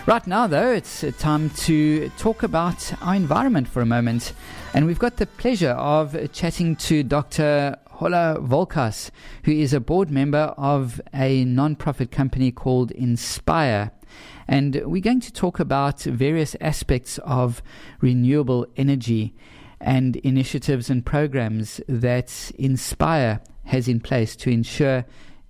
Right now, though, it's time to talk about our environment for a moment. And we've got the pleasure of chatting to Dr. Holle Wlokas, who is a board member of a non-profit company called INSPIRE. And we're going to talk about various aspects of renewable energy and initiatives and programs that INSPIRE has in place to ensure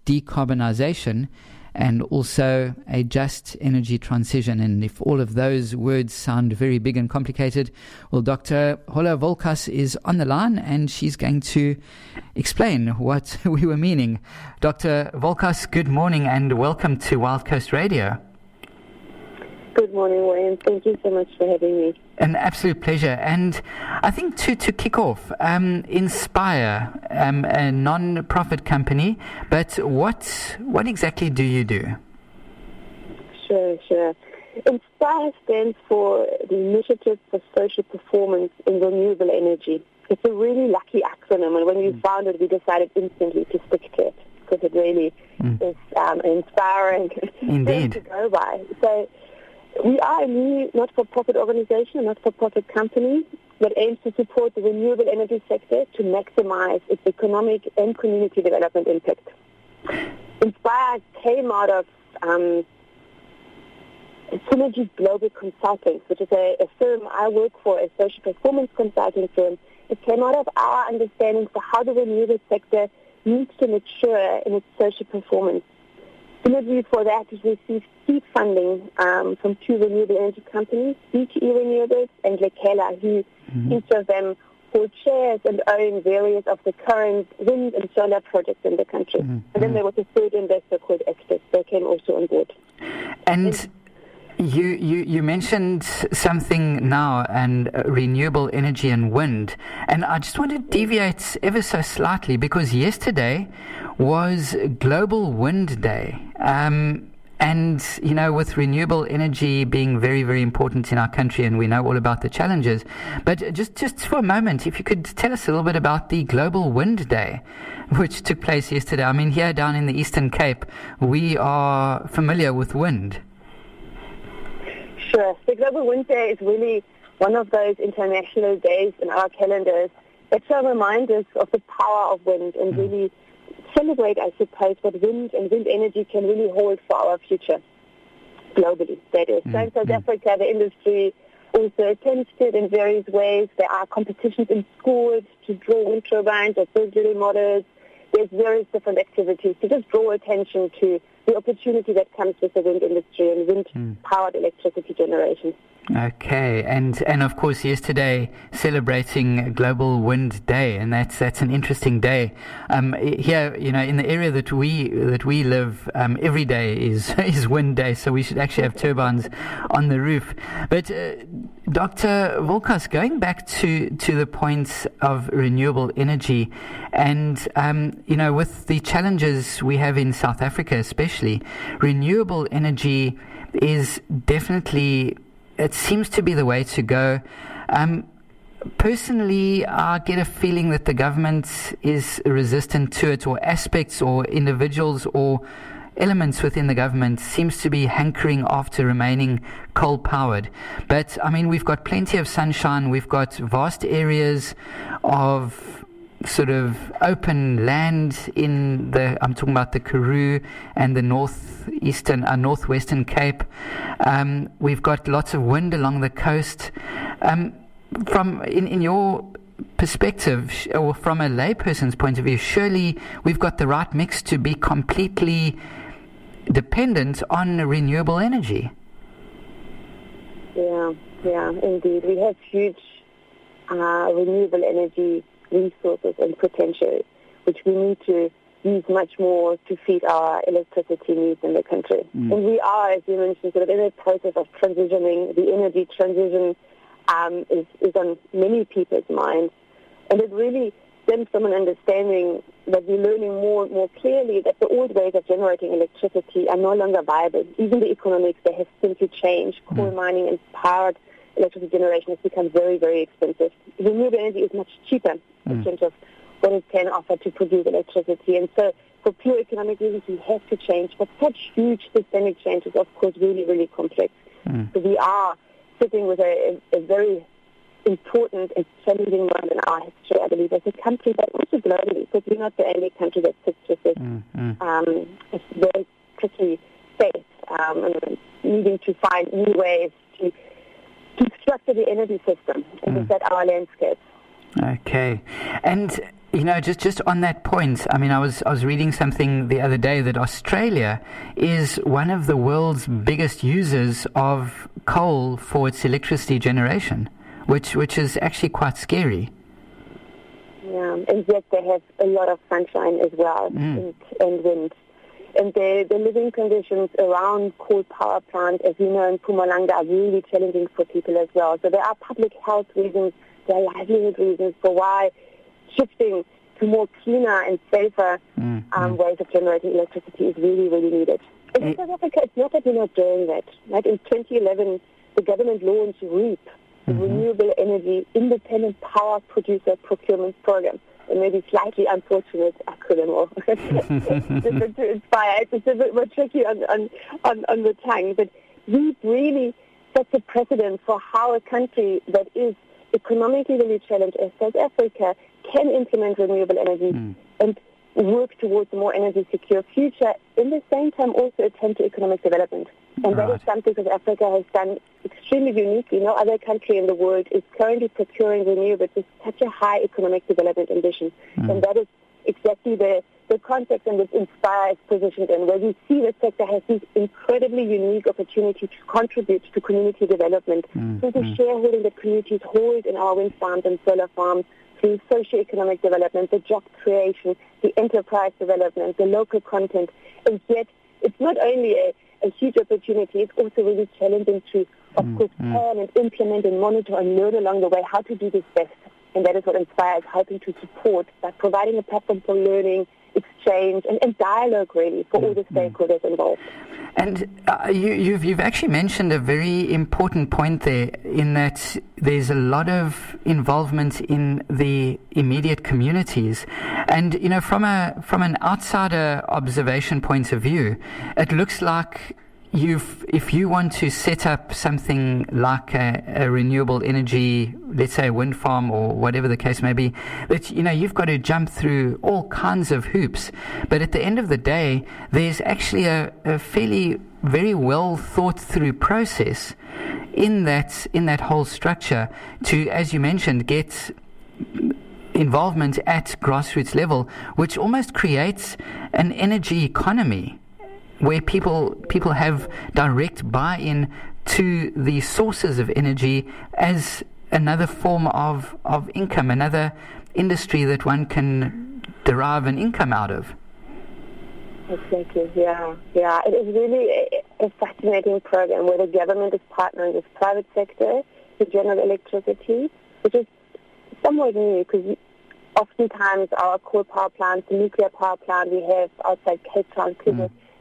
decarbonization and also a just energy transition. And if all of those words sound very big and complicated, well, Dr. Holle Wlokas is on the line and she's going to explain what we were meaning. Dr. Wlokas, good morning and welcome to Wild Coast Radio. Good morning, Wayne. Thank you so much for having me. An absolute pleasure. And I think to kick off, INSPIRE, a non-profit company, but what exactly do you do? Sure. INSPIRE stands for the Initiative for Social Performance in Renewable Energy. It's a really lucky acronym, and when we found it, we decided instantly to stick to it because it really is inspiring to go by. So we are a new not-for-profit organization, a not-for-profit company that aims to support the renewable energy sector to maximize its economic and community development impact. INSPIRE came out of Synergy Global Consulting, which is a firm I work for, a social performance consulting firm. It came out of our understanding for how the renewable sector needs to mature in its social performance. Synergy for that has received seed funding from two renewable energy companies, BTE Renewables and Lekela, who each of them hold shares and own various of the current wind and solar projects in the country. And then there was a third investor called Actis. They came also on board. And you mentioned something now, and renewable energy and wind. And I just want to deviate ever so slightly because yesterday was Global Wind Day. And, you know, with renewable energy being very, very important in our country, and we know all about the challenges. But just for a moment, if you could tell us a little bit about the Global Wind Day, which took place yesterday. I mean, here down in the Eastern Cape, we are familiar with wind. Sure. The Global Wind Day is really one of those international days in our calendars that shall remind us of the power of wind and really celebrate, I suppose, what wind and wind energy can really hold for our future globally, that is. So in South Africa, the industry also attends to it in various ways. There are competitions in schools to draw wind turbines or build little models. There's various different activities to just draw attention to the opportunity that comes with the wind industry and wind-powered electricity generation. Okay, and of course yesterday celebrating Global Wind Day, and that's an interesting day. Here, you know, in the area that we live, every day is Wind Day, so we should actually have turbines on the roof. But Dr. Wlokas, going back to the points of renewable energy, and you know, with the challenges we have in South Africa, especially, renewable energy is definitely. It seems to be the way to go. Personally, I get a feeling that the government is resistant to it, or aspects or individuals or elements within the government seems to be hankering after remaining coal-powered. But, I mean, we've got plenty of sunshine. We've got vast areas of sort of open land in I'm talking about the Karoo and the northwestern Cape. We've got lots of wind along the coast. From in your perspective, or from a layperson's point of view, surely we've got the right mix to be completely dependent on renewable energy. Yeah, indeed. We have huge renewable energy resources and potential, which we need to use much more to feed our electricity needs in the country. And we are, as you mentioned, sort of in a process of transitioning. The energy transition is on many people's minds. And it really stems from an understanding that we're learning more and more clearly that the old ways of generating electricity are no longer viable. Even the economics, they have simply changed. Coal mining and powered electricity generation has become very, very expensive. Renewable energy is much cheaper in terms of what it can offer to produce electricity. And so for pure economic reasons, we have to change. But such huge systemic change is, of course, really, really complex. So we are sitting with a very important and challenging moment in our history, I believe, as a country, but also globally, because we're not the only country that sits with this very tricky space, and needing to find new ways to structure the energy system and to set our landscape. Okay. And, just on that point, I mean, I was reading something the other day that Australia is one of the world's biggest users of coal for its electricity generation, which is actually quite scary. Yeah, and yet they have a lot of sunshine as well, and wind. And the living conditions around coal power plants, as you know, in Mpumalanga, are really challenging for people as well. So there are public health reasons, there are livelihood reasons for why shifting to more cleaner and safer ways of generating electricity is really, really needed. And in South Africa, it's not that we're not doing that. Like in 2011, the government launched REAP, the Renewable Energy Independent Power Producer Procurement Program. It may be slightly unfortunate acronym or different to INSPIRE. It's a bit more tricky on the tongue, but REAP really sets a precedent for how a country that is economically really challenged as South Africa can implement renewable energy and work towards a more energy secure future, in the same time also attend to economic development. And that is something that Africa has done extremely uniquely. No other country in the world is currently procuring renewables with such a high economic development ambition. And that is exactly the context in which INSPIRE is positioned in, where we see the sector has this incredibly unique opportunity to contribute to community development through the shareholding that communities hold in our wind farms and solar farms, through socio-economic development, the job creation, the enterprise development, the local content. And yet it's not only a huge opportunity, it's also really challenging to, of course, plan and implement and monitor and learn along the way how to do this best. And that is what INSPIRE is helping to support, by providing a platform for learning, exchange, and dialogue, really, for all the stakeholders involved. And you've actually mentioned a very important point there, in that there's a lot of involvement in the immediate communities. And, from an outsider observation point of view, it looks like if you want to set up something like a renewable energy, let's say a wind farm or whatever the case may be, that you've got to jump through all kinds of hoops. But at the end of the day, there's actually a fairly very well thought through process in that whole structure to, as you mentioned, get involvement at grassroots level, which almost creates an energy economy, where people have direct buy-in to the sources of energy as another form of income, another industry that one can derive an income out of. Exactly, yeah. It is really a fascinating program where the government is partnering with private sector to generate electricity, which is somewhat new, because oftentimes our coal power plants, the nuclear power plant we have outside Cape Town,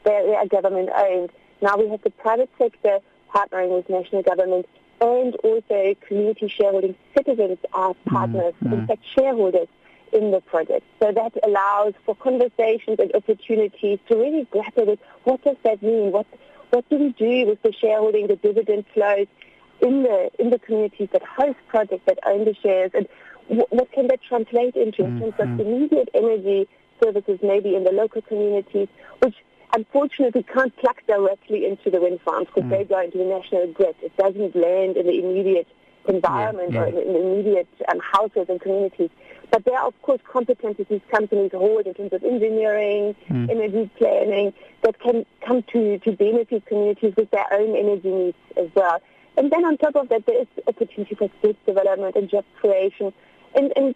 they are government-owned. Now we have the private sector partnering with national government, and also community shareholding. Citizens are partners, in fact shareholders in the project. So that allows for conversations and opportunities to really grapple with what does that mean? What do we do with the shareholding, the dividend flows in the communities that host projects, that own the shares, and what can that translate into in terms of immediate energy services maybe in the local communities, which unfortunately can't plug directly into the wind farms because they go into the national grid. It doesn't land in the immediate environment or in the immediate households and communities. But there are, of course, competencies these companies hold in terms of engineering, energy planning, that can come to benefit communities with their own energy needs as well. And then on top of that, there is opportunity for skills development and job creation and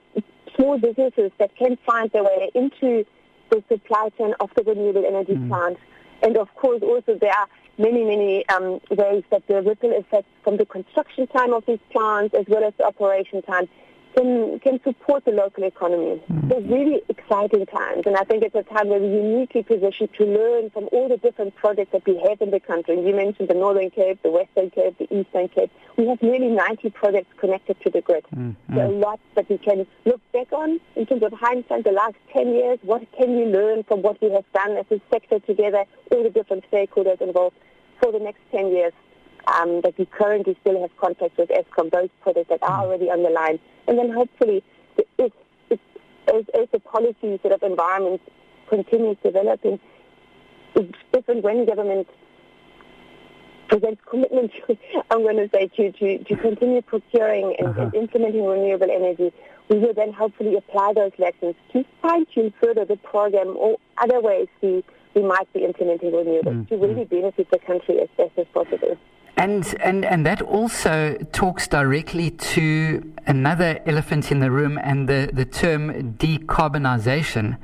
small businesses that can find their way into the supply chain of the renewable energy plant. And of course also there are many ways that the ripple effects from the construction time of these plants as well as the operation time can support the local economy. It's really exciting times, and I think it's a time where we're uniquely positioned to learn from all the different projects that we have in the country. You mentioned the Northern Cape, the Western Cape, the Eastern Cape. We have nearly 90 projects connected to the grid. There are lots that we can look back on in terms of hindsight, the last 10 years. What can we learn from what we have done as a sector together, all the different stakeholders involved for the next 10 years? that we currently still have contact with ESCOM, those projects that are already on the line. And then hopefully, as the policy sort of environment continues developing, if and when government presents commitment, I'm going to say, to continue procuring and implementing renewable energy, we will then hopefully apply those lessons to fine-tune further the program or other ways we might be implementing renewables to really benefit the country as best as possible. And that also talks directly to another elephant in the room, and the term decarbonization,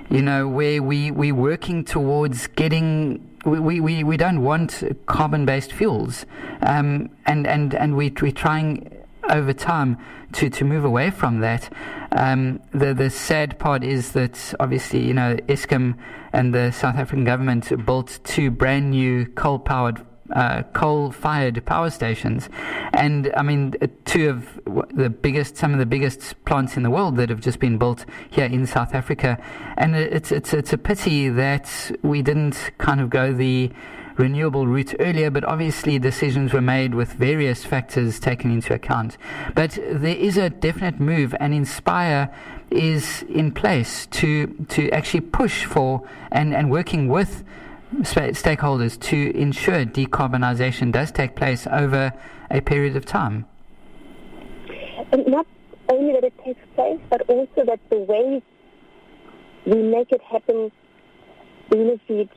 where we're working towards getting, we don't want carbon-based fuels, and we're trying over time to move away from that. The sad part is that obviously, ESCOM and the South African government built 2 brand new coal-fired power stations, and I mean, 2 of some of the biggest plants in the world that have just been built here in South Africa. And it's a pity that we didn't kind of go the renewable route earlier, but obviously decisions were made with various factors taken into account. But there is a definite move, and INSPIRE is in place to actually push for and working with stakeholders to ensure decarbonisation does take place over a period of time. And not only that it takes place, but also that the way we make it happen benefits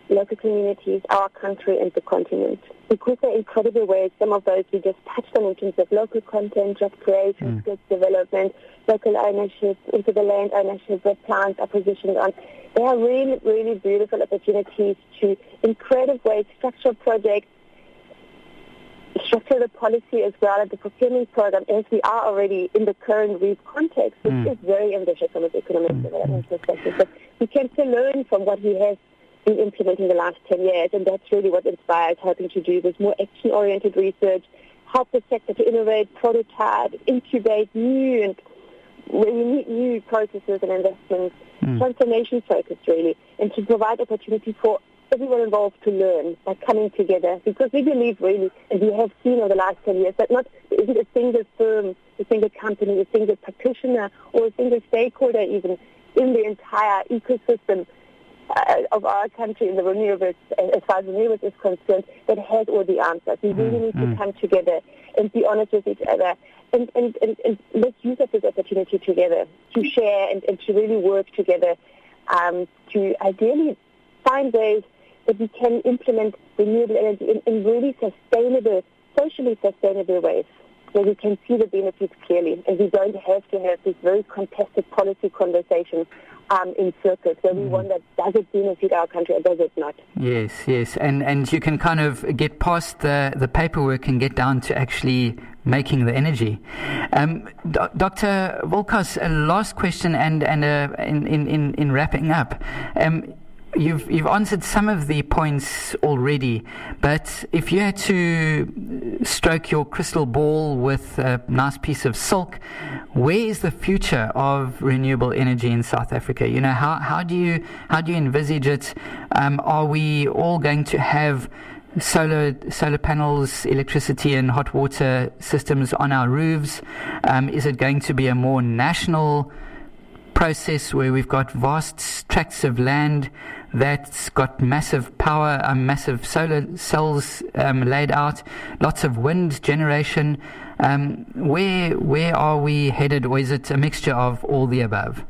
local communities, our country, and the continent. Because there are incredible ways, some of those we just touched on in terms of local content, job creation, skills development, local ownership, into the land ownership where plants are positioned on. There are really, really beautiful opportunities to, in creative ways, structure projects, structure the policy as well as the procurement program, as we are already in the current REAP context, which is very ambitious from an economic development perspective. But we can still learn from what we have been implementing the last 10 years, and that's really what INSPIRE is helping to do, with more action-oriented research, help the sector to innovate, prototype, incubate new and really new processes and investments, transformation-focused really, and to provide opportunity for everyone involved to learn by coming together, because we believe really, and we have seen over the last 10 years, that there isn't a single firm, a single company, a single practitioner, or a single stakeholder even in the entire ecosystem of our country in the renewables, as far as renewables is concerned, that has all the answers. We really need to come together and be honest with each other, and let's use this opportunity together to share and to really work together to ideally find ways that we can implement renewable energy in really sustainable, socially sustainable ways, where we can see the benefits clearly, and we don't have to have this very contested policy conversation in circles where we wonder, does it benefit our country or does it not? Yes, and you can kind of get past the paperwork and get down to actually making the energy. Dr. Wlokas, a last question, and in wrapping up. You've answered some of the points already, but if you had to stroke your crystal ball with a nice piece of silk, where is the future of renewable energy in South Africa? How do you envisage it? Are we all going to have solar panels, electricity and hot water systems on our roofs? Is it going to be a more national process where we've got vast tracts of land that's got massive power, massive solar cells laid out, lots of wind generation? Where are we headed, or is it a mixture of all the above?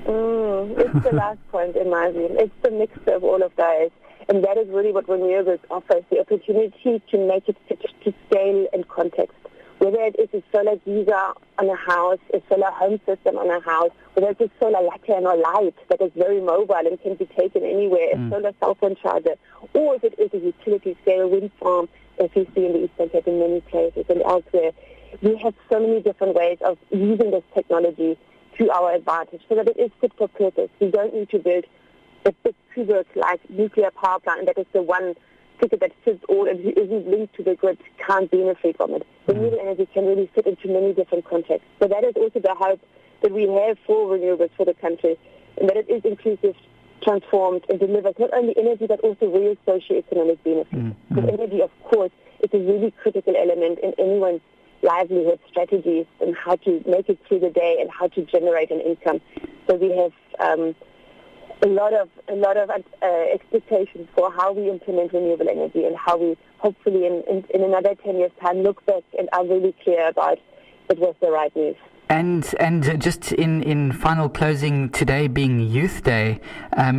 It's the last point in my view. It's the mixture of all of those, and that is really what renewables offers, the opportunity to make it fit to scale and context. Whether it is a solar geyser on a house, a solar home system on a house, whether it's a solar lantern or light that is very mobile and can be taken anywhere, a solar cell phone charger, or if it is a utility-scale wind farm, as we see in the Eastern Cape in many places and elsewhere. We have so many different ways of using this technology to our advantage so that it is fit for purpose. We don't need to build a big like nuclear power plant, and that is the one ticket that fits all, and who isn't linked to the grid can't benefit from it. Renewable energy can really fit into many different contexts. So that is also the hope that we have for renewables for the country, and that it is inclusive transformed and delivers not only energy but also real socio-economic benefits. Mm-hmm. Because energy, of course, is a really critical element in anyone's livelihood strategies and how to make it through the day and how to generate an income. So we have a lot of expectations for how we implement renewable energy and how we hopefully in another 10 years' time look back and are really clear about it was the right move. And just in final closing, today being Youth Day,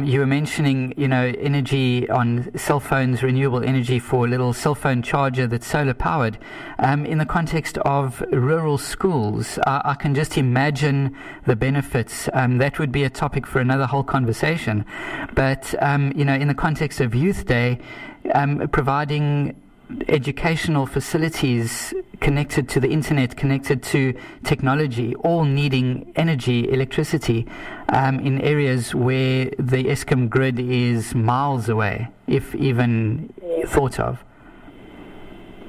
you were mentioning, energy on cell phones, renewable energy for a little cell phone charger that's solar powered. In the context of rural schools, I can just imagine the benefits. That would be a topic for another whole conversation. But, in the context of Youth Day, providing educational facilities connected to the internet, connected to technology, all needing energy, electricity, in areas where the Eskom grid is miles away, if even thought of.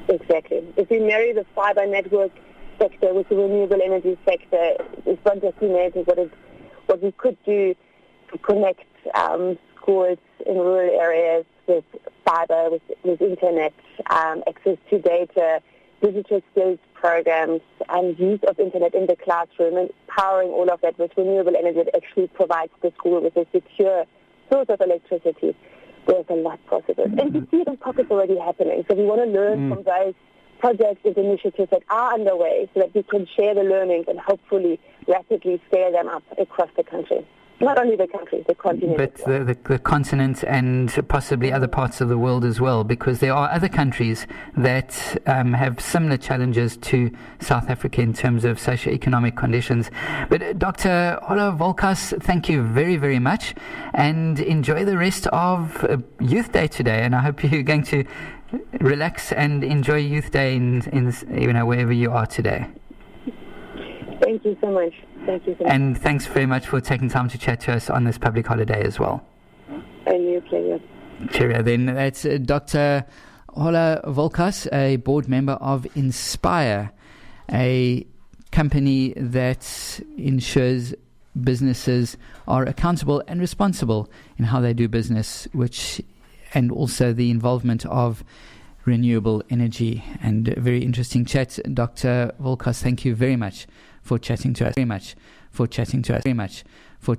Exactly. If we marry the fiber network sector with the renewable energy sector, it's not just imagine what we could do to connect schools in rural areas with fiber, with internet, access to data, digital skills programs, and use of internet in the classroom, and powering all of that with renewable energy that actually provides the school with a secure source of electricity. There's a lot possible. And we see it in pockets already happening. So we want to learn from those projects and initiatives that are underway so that we can share the learnings and hopefully rapidly scale them up across the country. Not only the country, the continent. But the continent and possibly other parts of the world as well, because there are other countries that have similar challenges to South Africa in terms of socio-economic conditions. But Dr. Holle Wlokas, thank you very, very much, and enjoy the rest of Youth Day today. And I hope you're going to relax and enjoy Youth Day in wherever you are today. Thank you so much. Thank you so much. And thanks very much for taking time to chat to us on this public holiday as well. A new pleasure. Cheerio then. That's Dr. Holle Wlokas, a board member of INSPIRE, a company that ensures businesses are accountable and responsible in how they do business, and also the involvement of renewable energy. And a very interesting chat. Dr. Wlokas, thank you very much for chatting to us.